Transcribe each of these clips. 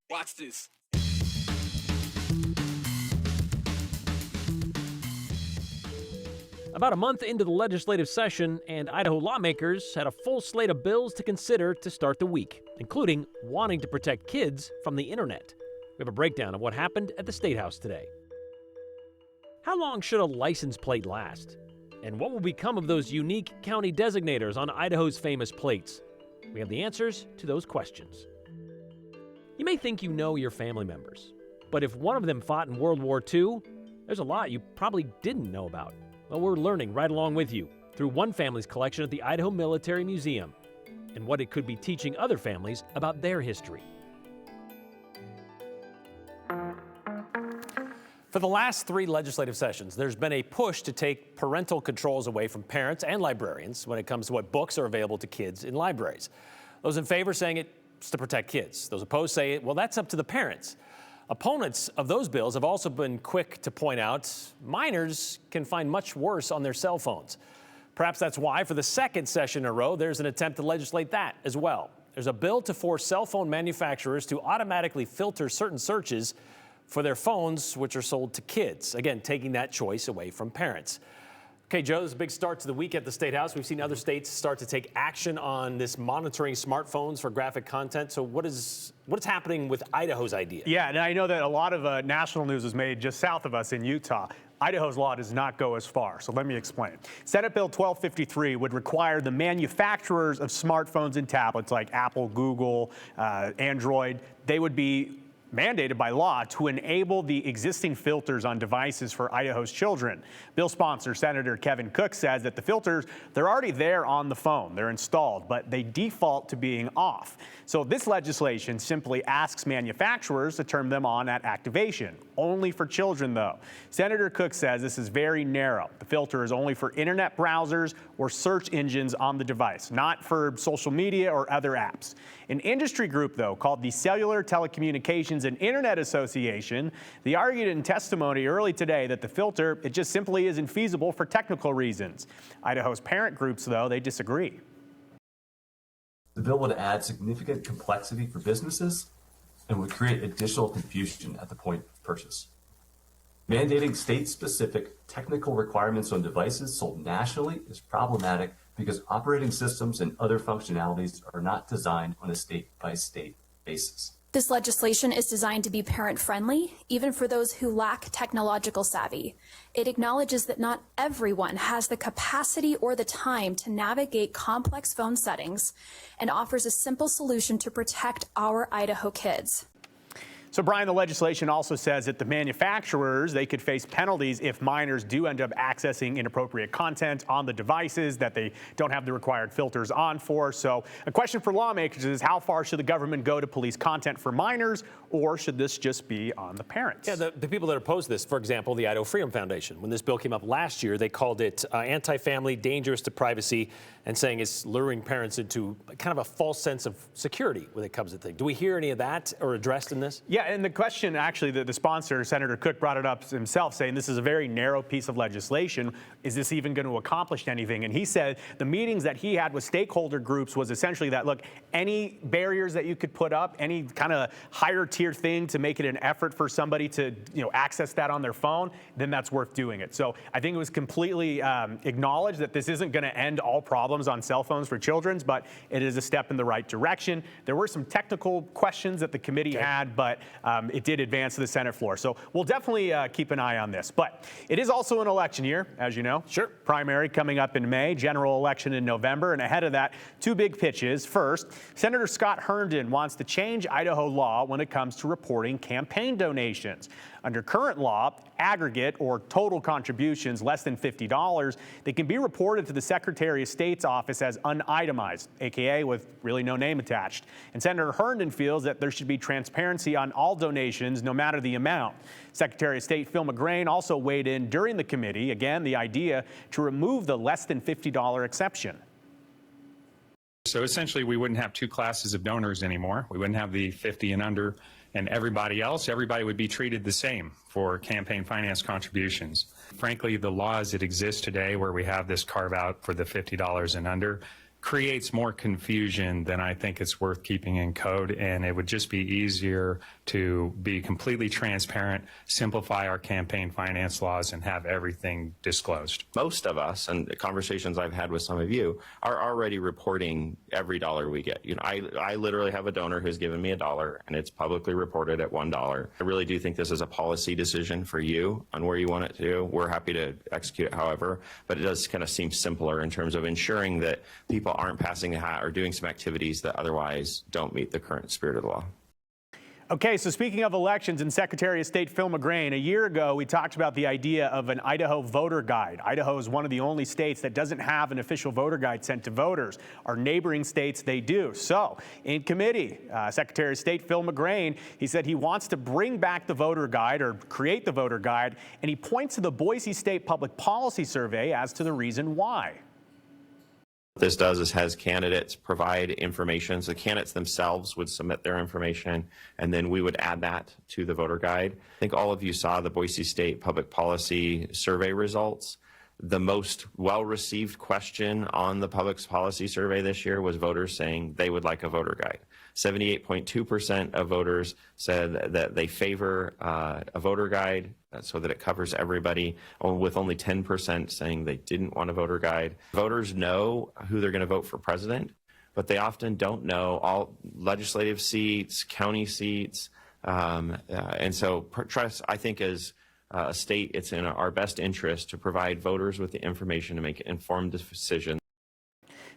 Watch this. About a month into the legislative session, and Idaho lawmakers had a full slate of bills to consider to start the week, including wanting to protect kids from the internet. We have a breakdown of what happened at the State House today. How long should a license plate last? And what will become of those unique county designators on Idaho's famous plates? We have the answers to those questions. You may think you know your family members, but if one of them fought in World War II, there's a lot you probably didn't know about. Well, we're learning right along with you through one family's collection at the Idaho Military Museum and what it could be teaching other families about their history. For the last 3 legislative sessions, there's been a push to take parental controls away from parents and librarians when it comes to what books are available to kids in libraries. Those in favor saying it's to protect kids. Those opposed say, well, that's up to the parents. Opponents of those bills have also been quick to point out minors can find much worse on their cell phones. Perhaps that's why, for the second session in a row, there's an attempt to legislate that as well. There's a bill to force cell phone manufacturers to automatically filter certain searches for their phones, which are sold to kids. Again, taking that choice away from parents. Okay, Joe, this is a big start to the week at the State House. We've seen other states start to take action on this monitoring smartphones for graphic content. So what is happening with Idaho's idea? Yeah, and I know that a lot of national news was made just south of us in Utah. Idaho's law does not go as far, so let me explain. Senate Bill 1253 would require the manufacturers of smartphones and tablets like Apple, Google, Android, they would be mandated by law to enable the existing filters on devices for Idaho's children. Bill sponsor Senator Kevin Cook says that the filters, they're already there on the phone, they're installed, but they default to being off. So this legislation simply asks manufacturers to turn them on at activation, only for children though. Senator Cook says this is very narrow. The filter is only for internet browsers or search engines on the device, not for social media or other apps. An industry group though, called the Cellular Telecommunications and Internet Association, they argued in testimony early today that the filter, it just simply isn't feasible for technical reasons. Idaho's parent groups though, they disagree. The bill would add significant complexity for businesses and would create additional confusion at the point of purchase. Mandating state-specific technical requirements on devices sold nationally is problematic because operating systems and other functionalities are not designed on a state-by-state basis. This legislation is designed to be parent-friendly, even for those who lack technological savvy. It acknowledges that not everyone has the capacity or the time to navigate complex phone settings and offers a simple solution to protect our Idaho kids. So, Brian, the legislation also says that the manufacturers, they could face penalties if minors do end up accessing inappropriate content on the devices that they don't have the required filters on for. So a question for lawmakers is, how far should the government go to police content for minors, or should this just be on the parents? Yeah, the people that oppose this, for example, the Idaho Freedom Foundation, when this bill came up last year, they called it anti-family, dangerous to privacy, and saying it's luring parents into kind of a false sense of security when it comes to things. Do we hear any of that or addressed in this? Yeah, and the question, actually, the sponsor, Senator Cook, brought it up himself, saying this is a very narrow piece of legislation. Is this even going to accomplish anything? And he said the meetings that he had with stakeholder groups was essentially that, look, any barriers that you could put up, any kind of higher tier thing to make it an effort for somebody to, access that on their phone, then that's worth doing it. So I think it was completely acknowledged that this isn't going to end all problems on cell phones for children, but it is a step in the right direction. There were some technical questions that the committee had, but it did advance to the Senate floor. So we'll definitely keep an eye on this. But it is also an election year, as you know. Sure. Primary coming up in May, general election in November, and ahead of that, 2 big pitches. First, Senator Scott Herndon wants to change Idaho law when it comes to reporting campaign donations. Under current law, aggregate or total contributions less than $50, they can be reported to the Secretary of State's office as unitemized, aka with really no name attached. And Senator Herndon feels that there should be transparency on all donations, no matter the amount. Secretary of State Phil McGrain also weighed in during the committee, again, the idea to remove the less than $50 exception. So essentially, we wouldn't have 2 classes of donors anymore. We wouldn't have the 50 and under and everybody else. Everybody would be treated the same for campaign finance contributions. Frankly, the laws that exist today where we have this carve out for the $50 and under creates more confusion than I think it's worth keeping in code, and it would just be easier to be completely transparent, simplify our campaign finance laws, and have everything disclosed. Most of us, and the conversations I've had with some of you, are already reporting every dollar we get. You know, I literally have a donor who's given me $1, and it's publicly reported at $1. I really do think this is a policy decision for you on where you want it to. We're happy to execute it however, but it does kind of seem simpler in terms of ensuring that people aren't passing the hat or doing some activities that otherwise don't meet the current spirit of the law. Okay, so speaking of elections, and Secretary of State Phil McGrain, a year ago we talked about the idea of an Idaho voter guide. Idaho is one of the only states that doesn't have an official voter guide sent to voters. Our neighboring states, they do. So in committee, Secretary of State Phil McGrain, he said he wants to bring back the voter guide or create the voter guide, and he points to the Boise State Public Policy Survey as to the reason why. What this does is has candidates provide information. So the candidates themselves would submit their information, and then we would add that to the voter guide. I think all of you saw the Boise State Public Policy Survey results. The most well-received question on the public policy survey this year was voters saying they would like a voter guide. 78.2% of voters said that they favor a voter guide so that it covers everybody, with only 10% saying they didn't want a voter guide. Voters know who they're going to vote for president, but they often don't know all legislative seats, county seats, and so I think as a state, it's in our best interest to provide voters with the information to make informed decisions.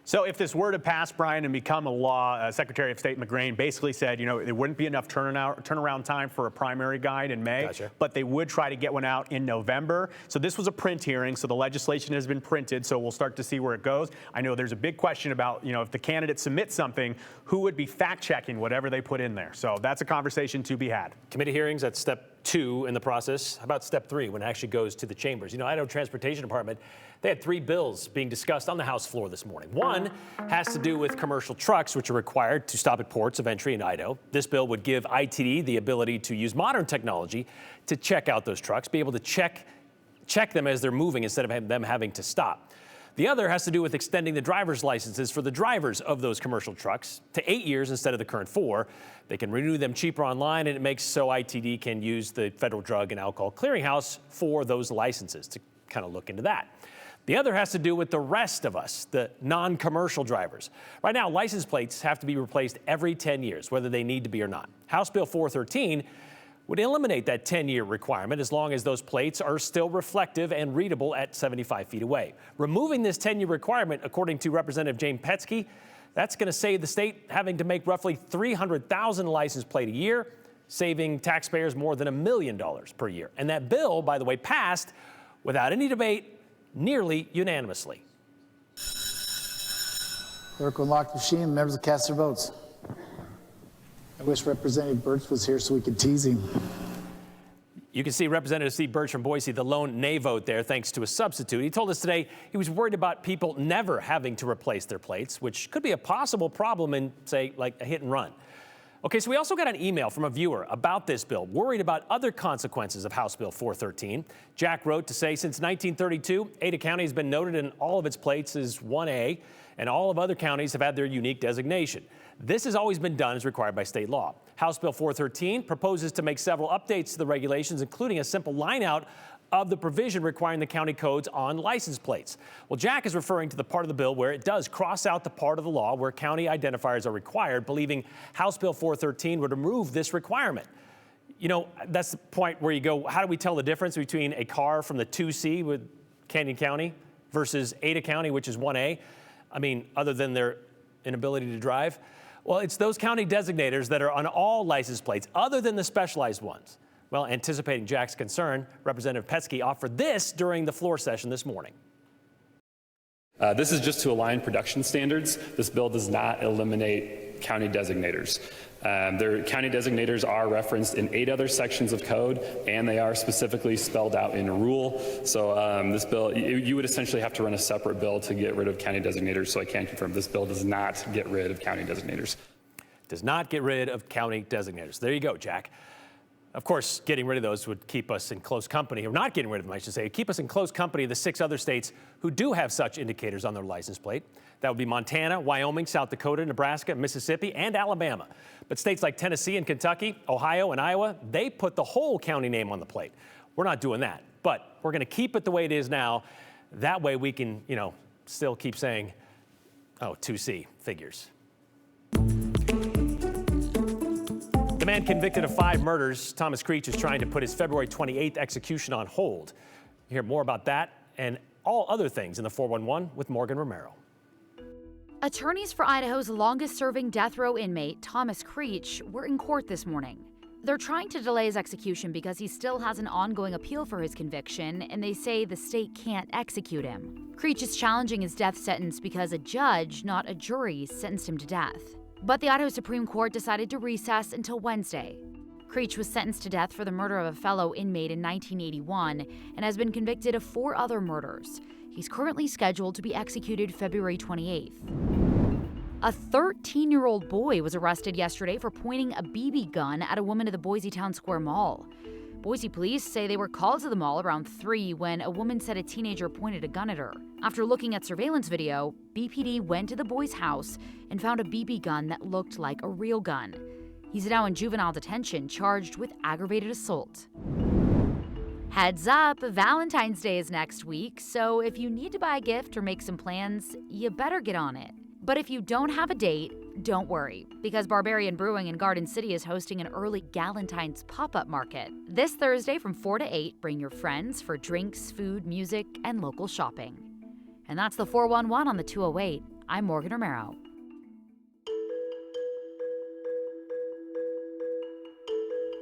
So if this were to pass, Brian, and become a law, Secretary of State McGrain basically said, you know, there wouldn't be enough turnaround time for a primary guide in May, but they would try to get one out in November. So this was a print hearing, so the legislation has been printed, so we'll start to see where it goes. I know there's a big question about, you know, if the candidate submits something, who would be fact-checking whatever they put in there? So that's a conversation to be had. Committee hearings, that's step 2 in the process. How about step 3 when it actually goes to the chambers? You know, Idaho Transportation Department, they had 3 bills being discussed on the House floor this morning. One has to do with commercial trucks, which are required to stop at ports of entry in Idaho. This bill would give ITD the ability to use modern technology to check out those trucks, be able to check them as they're moving instead of them having to stop. The other has to do with extending the driver's licenses for the drivers of those commercial trucks to 8 years instead of the current 4. They can renew them cheaper online, and it makes so ITD can use the Federal Drug and Alcohol Clearinghouse for those licenses to kind of look into that. The other has to do with the rest of us, the non-commercial drivers. Right now, license plates have to be replaced every 10 years, whether they need to be or not. House Bill 413 would eliminate that 10-year requirement as long as those plates are still reflective and readable at 75 feet away. Removing this 10-year requirement, according to Representative James Petsky, that's going to save the state having to make roughly 300,000 license plate a year, saving taxpayers more than $1 million per year. And that bill, by the way, passed without any debate, nearly unanimously. Clerk will lock the machine. Members will cast their votes. I wish Representative Birch was here so we could tease him. You can see Representative Steve Birch from Boise, the lone nay vote there, thanks to a substitute. He told us today he was worried about people never having to replace their plates, which could be a possible problem in, say, like a hit and run. Okay, so we also got an email from a viewer about this bill, worried about other consequences of House Bill 413. Jack wrote to say, since 1932, Ada County has been noted in all of its plates as 1A, and all of other counties have had their unique designation. This has always been done as required by state law. House Bill 413 proposes to make several updates to the regulations, including a simple line out of the provision requiring the county codes on license plates. Well, Jack is referring to the part of the bill where it does cross out the part of the law where county identifiers are required, believing House Bill 413 would remove this requirement. You know, that's the point where you go, how do we tell the difference between a car from the 2C with Canyon County versus Ada County, which is 1A? I mean, other than their inability to drive? Well, it's those county designators that are on all license plates, other than the specialized ones. Well, anticipating Jack's concern, Representative Petsky offered this during the floor session this morning. This is just to align production standards. This bill does not eliminate county designators. Their county designators are referenced in 8 other sections of code, and they are specifically spelled out in a rule. So this bill, you would essentially have to run a separate bill to get rid of county designators. So I can confirm this bill does not get rid of county designators. Does not get rid of county designators. There you go, Jack. Of course, getting rid of those would keep us in close company, or not getting rid of them, I should say, keep us in close company of the 6 other states who do have such indicators on their license plate. That would be Montana, Wyoming, South Dakota, Nebraska, Mississippi, and Alabama. But states like Tennessee and Kentucky, Ohio and Iowa, they put the whole county name on the plate. We're not doing that, but we're going to keep it the way it is now. That way we can, still keep saying, 2C, figures. The man convicted of 5 murders, Thomas Creech, is trying to put his February 28th execution on hold. You hear more about that and all other things in the 411 with Morgan Romero. Attorneys for Idaho's longest-serving death row inmate, Thomas Creech, were in court this morning. They're trying to delay his execution because he still has an ongoing appeal for his conviction, and they say the state can't execute him. Creech is challenging his death sentence because a judge, not a jury, sentenced him to death. But the Idaho Supreme Court decided to recess until Wednesday. Creech was sentenced to death for the murder of a fellow inmate in 1981 and has been convicted of 4 other murders. He's currently scheduled to be executed February 28th. A 13-year-old boy was arrested yesterday for pointing a BB gun at a woman at the Boise Town Square Mall. Boise police say they were called to the mall around 3 when a woman said a teenager pointed a gun at her. After looking at surveillance video, BPD went to the boy's house and found a BB gun that looked like a real gun. He's now in juvenile detention, charged with aggravated assault. Heads up, Valentine's Day is next week, so if you need to buy a gift or make some plans, you better get on it. But if you don't have a date, don't worry, because Barbarian Brewing in Garden City is hosting an early Galentine's pop-up market. This Thursday from 4 to 8, bring your friends for drinks, food, music, and local shopping. And that's the 411 on the 208. I'm Morgan Romero.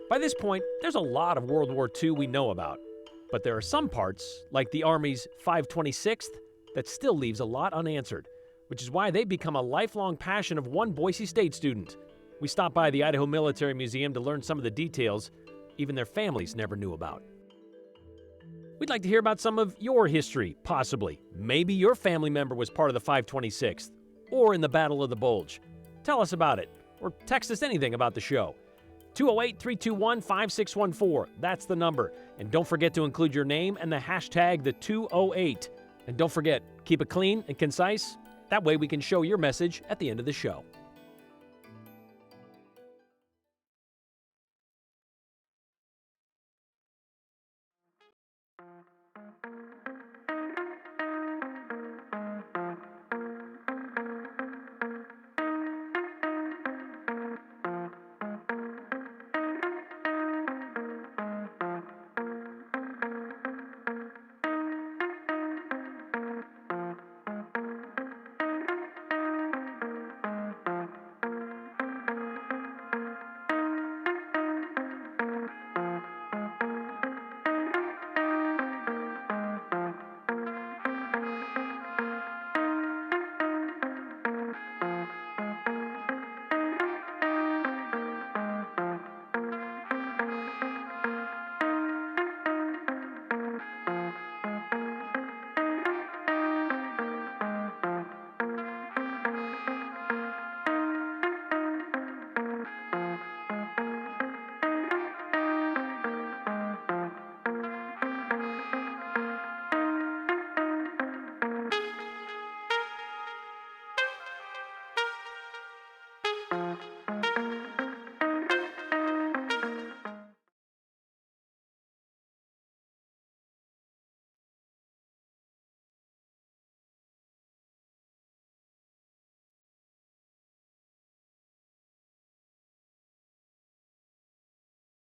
By this point, there's a lot of World War II we know about. But there are some parts, like the Army's 526th, that still leaves a lot unanswered, which is why they've become a lifelong passion of one Boise State student. We stopped by the Idaho Military Museum to learn some of the details even their families never knew about. We'd like to hear about some of your history, possibly. Maybe your family member was part of the 526th, or in the Battle of the Bulge. Tell us about it, or text us anything about the show. 208-321-5614, that's the number. And don't forget to include your name and the hashtag the 208. And don't forget, keep it clean and concise. That way we can show your message at the end of the show.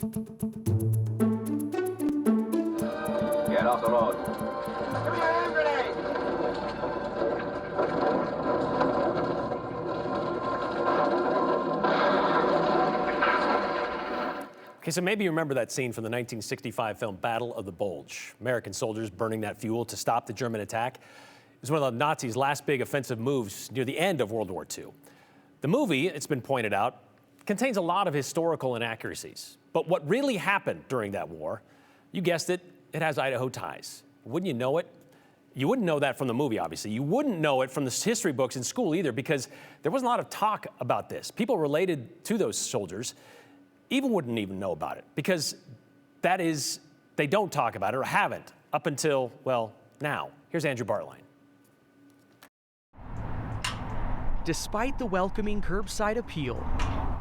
Get off the road. Give me your hand grenade! Okay, so maybe you remember that scene from the 1965 film Battle of the Bulge. American soldiers burning that fuel to stop the German attack. It was one of the Nazis' last big offensive moves near the end of World War II. The movie, it's been pointed out, contains a lot of historical inaccuracies. But what really happened during that war, you guessed it, it has Idaho ties. Wouldn't you know it? You wouldn't know that from the movie, obviously. You wouldn't know it from the history books in school either, because there wasn't a lot of talk about this. People related to those soldiers wouldn't even know about it because they don't talk about it or haven't up until, well, now. Here's Andrew Bartline. Despite the welcoming curbside appeal,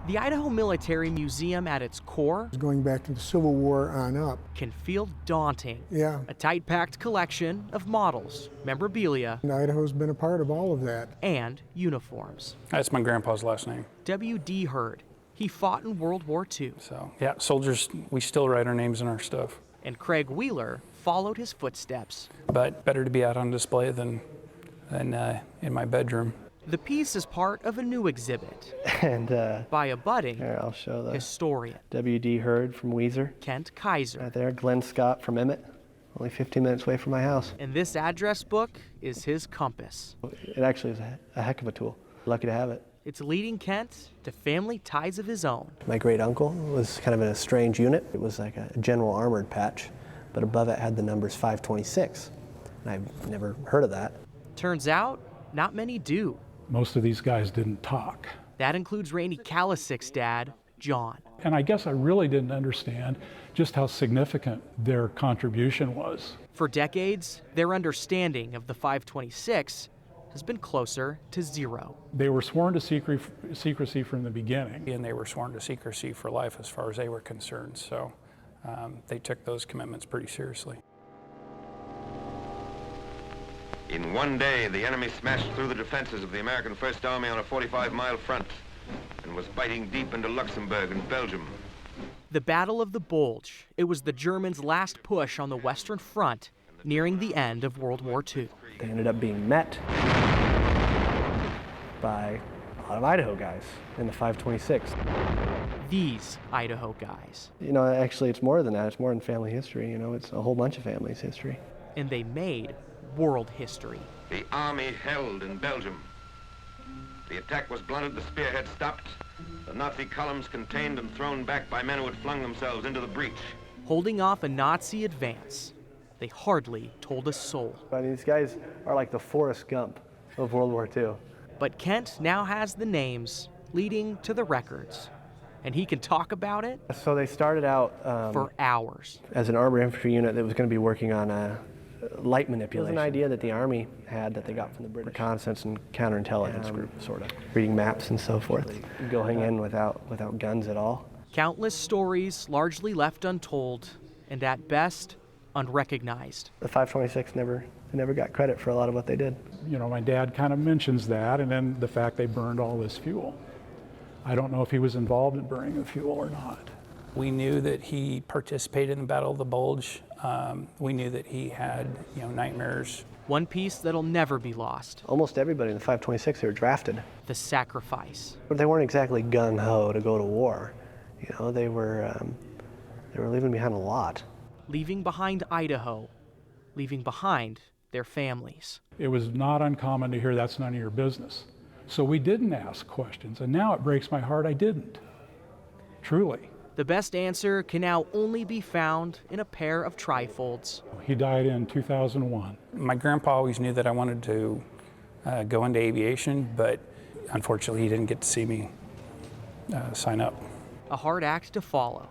the Idaho Military Museum at its core, going back to the Civil War on up, can feel daunting. Yeah. A tight-packed collection of models, memorabilia, and Idaho's been a part of all of that. And uniforms. That's my grandpa's last name. W.D. Hurd. He fought in World War II. So, yeah, soldiers, we still write our names in our stuff. And Craig Wheeler followed his footsteps. But better to be out on display than in my bedroom. The piece is part of a new exhibit. And by a budding here, I'll show the historian. W.D. Hurd from Weezer. Kent Kaiser. Right there, Glenn Scott from Emmett. Only 15 minutes away from my house. And this address book is his compass. It actually is a heck of a tool. Lucky to have it. It's leading Kent to family ties of his own. My great uncle was kind of in a strange unit. It was like a general armored patch, but above it had the numbers 526. And I've never heard of that. Turns out, not many do. Most of these guys didn't talk. That includes Randy Kalasick's dad, John. And I guess I really didn't understand just how significant their contribution was. For decades, their understanding of the 526 has been closer to zero. They were sworn to secrecy from the beginning. And they were sworn to secrecy for life as far as they were concerned. So they took those commitments pretty seriously. In one day, the enemy smashed through the defenses of the American First Army on a 45-mile front and was biting deep into Luxembourg and Belgium. The Battle of the Bulge. It was the Germans' last push on the Western Front, nearing the end of World War II. They ended up being met by a lot of Idaho guys in the 526. These Idaho guys. You know, actually, it's more than that. It's more than family history. You know, it's a whole bunch of families' history. And they made world history. The army held in Belgium. The attack was blunted, the spearhead stopped, the Nazi columns contained and thrown back by men who had flung themselves into the breach. Holding off a Nazi advance, they hardly told a soul. I mean, these guys are like the Forrest Gump of World War II. But Kent now has the names leading to the records, and he can talk about it. So they started out for hours as an armored infantry unit that was going to be working on light manipulation. It was an idea that the Army had that they got from the British reconnaissance and counterintelligence group, sort of reading maps and so forth, going in without guns at all. Countless stories largely left untold, and at best, unrecognized. The 526 never got credit for a lot of what they did. You know, my dad kind of mentions that, and then the fact they burned all this fuel. I don't know if he was involved in burning the fuel or not. We knew that he participated in the Battle of the Bulge. We knew that he had, nightmares. One piece that'll never be lost. Almost everybody in the 526 they were drafted. The sacrifice. But they weren't exactly gung-ho to go to war. You know, they were leaving behind a lot. Leaving behind Idaho, leaving behind their families. It was not uncommon to hear that's none of your business. So we didn't ask questions, and now it breaks my heart I didn't. Truly. The best answer can now only be found in a pair of trifolds. He died in 2001. My grandpa always knew that I wanted to go into aviation, but unfortunately he didn't get to see me sign up. A hard act to follow,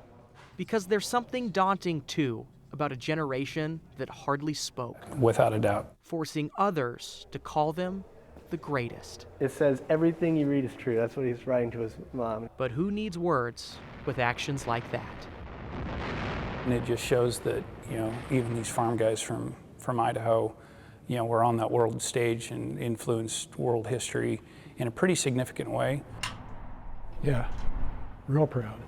because there's something daunting too about a generation that hardly spoke. Without a doubt. Forcing others to call them the greatest. It says everything you read is true. That's what he's writing to his mom. But who needs words with actions like that? And it just shows that, even these farm guys from Idaho, were on that world stage and influenced world history in a pretty significant way. Yeah, real proud.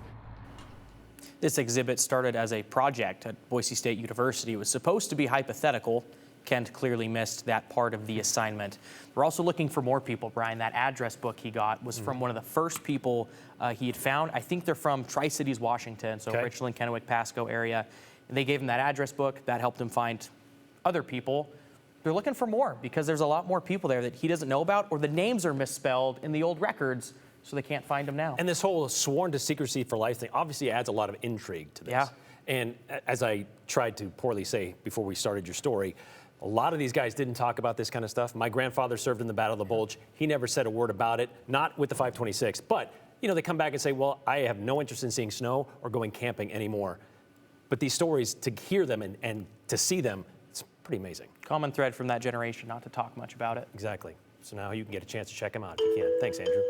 This exhibit started as a project at Boise State University. It was supposed to be hypothetical. Kent clearly missed that part of the assignment. We're also looking for more people, Brian. That address book he got was from one of the first people he had found. I think they're from Tri-Cities, Washington, so Richland, Kennewick, Pasco area. And they gave him that address book. That helped him find other people. They're looking for more because there's a lot more people there that he doesn't know about, or the names are misspelled in the old records, so they can't find them now. And this whole sworn to secrecy for life thing obviously adds a lot of intrigue to this. Yeah. And as I tried to poorly say before we started your story, a lot of these guys didn't talk about this kind of stuff. My grandfather served in the Battle of the Bulge. He never said a word about it, not with the 526, but they come back and say, well, I have no interest in seeing snow or going camping anymore. But these stories, to hear them and to see them, it's pretty amazing. Common thread from that generation, not to talk much about it. Exactly. So now you can get a chance to check them out if you can. Thanks, Andrew.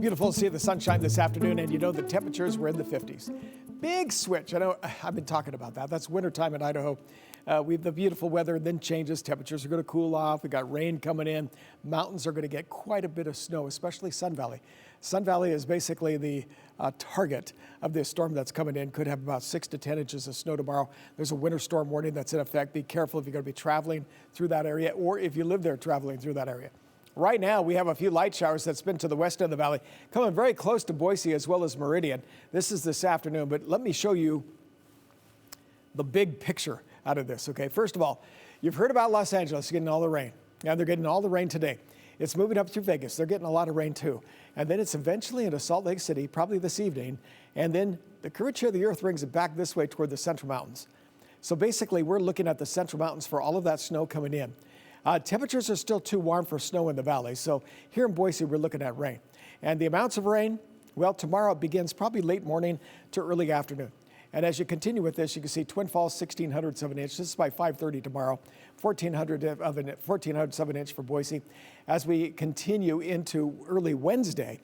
Beautiful to see the sunshine this afternoon, and the temperatures were in the 50s. Big switch. I know I've been talking about that. That's wintertime in Idaho. We have the beautiful weather, and then changes. Temperatures are going to cool off. We got rain coming in. Mountains are going to get quite a bit of snow, especially Sun Valley. Sun Valley is basically the target of this storm that's coming in. Could have about 6 to 10 inches of snow tomorrow. There's a winter storm warning that's in effect. Be careful if you're going to be traveling through that area, or if you live there traveling through that area. Right now, we have a few light showers that spin to the west end of the valley, coming very close to Boise as well as Meridian. This is this afternoon, but let me show you the big picture out of this, okay? First of all, you've heard about Los Angeles getting all the rain. Now they're getting all the rain today. It's moving up through Vegas. They're getting a lot of rain too. And then it's eventually into Salt Lake City, probably this evening. And then the curvature of the earth brings it back this way toward the Central Mountains. So basically, we're looking at the Central Mountains for all of that snow coming in. Temperatures are still too warm for snow in the valley. So here in Boise, we're looking at rain. And the amounts of rain, well, tomorrow it begins probably late morning to early afternoon. And as you continue with this, you can see Twin Falls, 1,600 of an inch. This is by 5:30 tomorrow, 1,400 of an inch for Boise. As we continue into early Wednesday,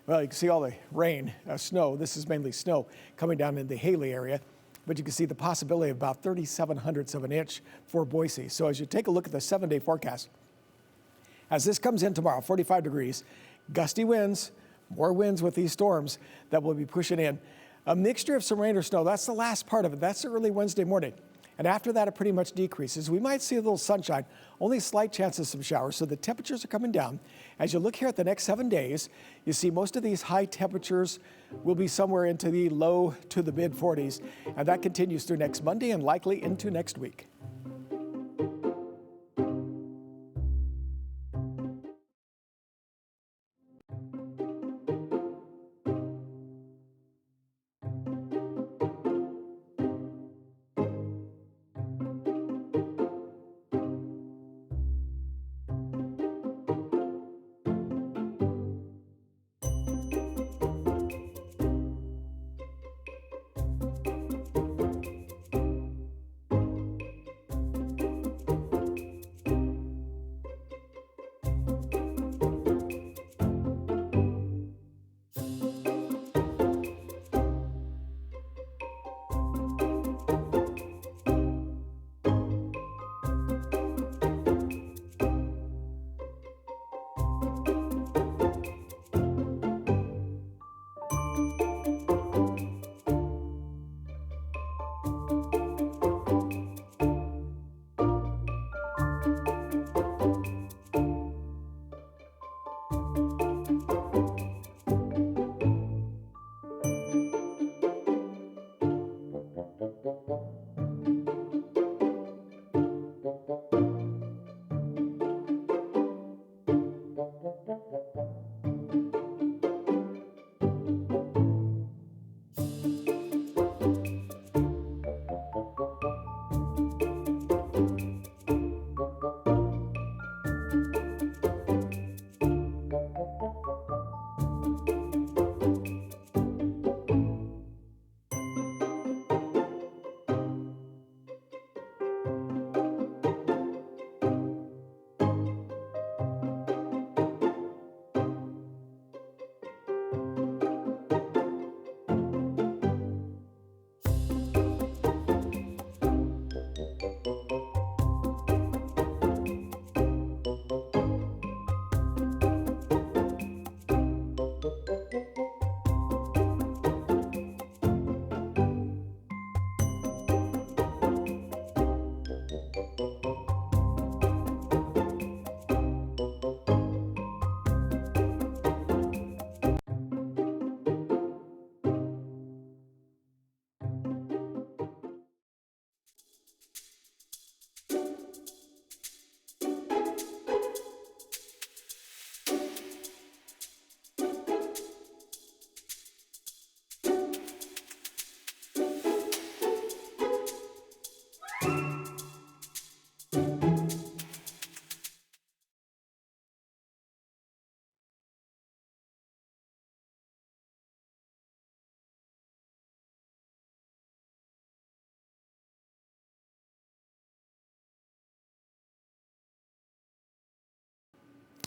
well, you can see all the rain, snow. This is mainly snow coming down in the Haley area. But you can see the possibility of about 3,700 of an inch for Boise. So as you take a look at the 7-day forecast, as this comes in tomorrow, 45 degrees, gusty winds, more winds with these storms that will be pushing in. A mixture of some rain or snow, that's the last part of it. That's early Wednesday morning. And after that, it pretty much decreases. We might see a little sunshine, only slight chances of some showers. So the temperatures are coming down. As you look here at the next 7 days, you see most of these high temperatures will be somewhere into the low to the mid 40s. And that continues through next Monday and likely into next week.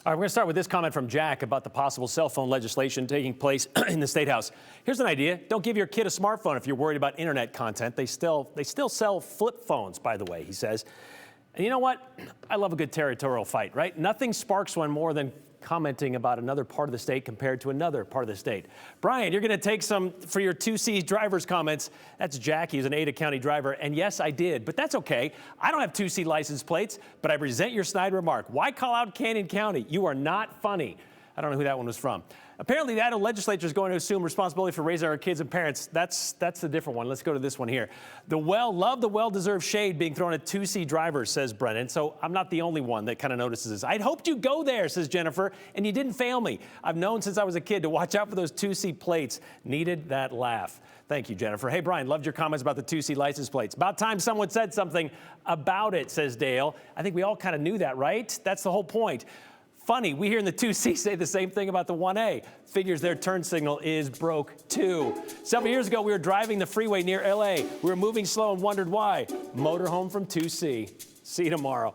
All right, we're going to start with this comment from Jack about the possible cell phone legislation taking place in the State House. Here's an idea. Don't give your kid a smartphone if you're worried about internet content. They still sell flip phones, by the way, he says. And you know what? I love a good territorial fight, right? Nothing sparks one more than commenting about another part of the state compared to another part of the state. Brian, you're going to take some for your 2C driver's comments. That's Jackie, who's an Ada County driver. And yes, I did, but that's okay. I don't have 2C license plates, but I resent your snide remark. Why call out Canyon County? You are not funny. I don't know who that one was from. Apparently, the Idaho legislature is going to assume responsibility for raising our kids and parents. That's a different one. Let's go to this one here. Love the well-deserved shade being thrown at 2C drivers, says Brennan. So I'm not the only one that kind of notices this. I'd hoped you'd go there, says Jennifer, and you didn't fail me. I've known since I was a kid to watch out for those 2C plates. Needed that laugh. Thank you, Jennifer. Hey, Brian, loved your comments about the 2C license plates. About time someone said something about it, says Dale. I think we all kind of knew that, right? That's the whole point. Funny, we here in the 2C say the same thing about the 1A. Figures their turn signal is broke too. Several years ago, we were driving the freeway near LA. We were moving slow and wondered why. Motorhome from 2C. See you tomorrow.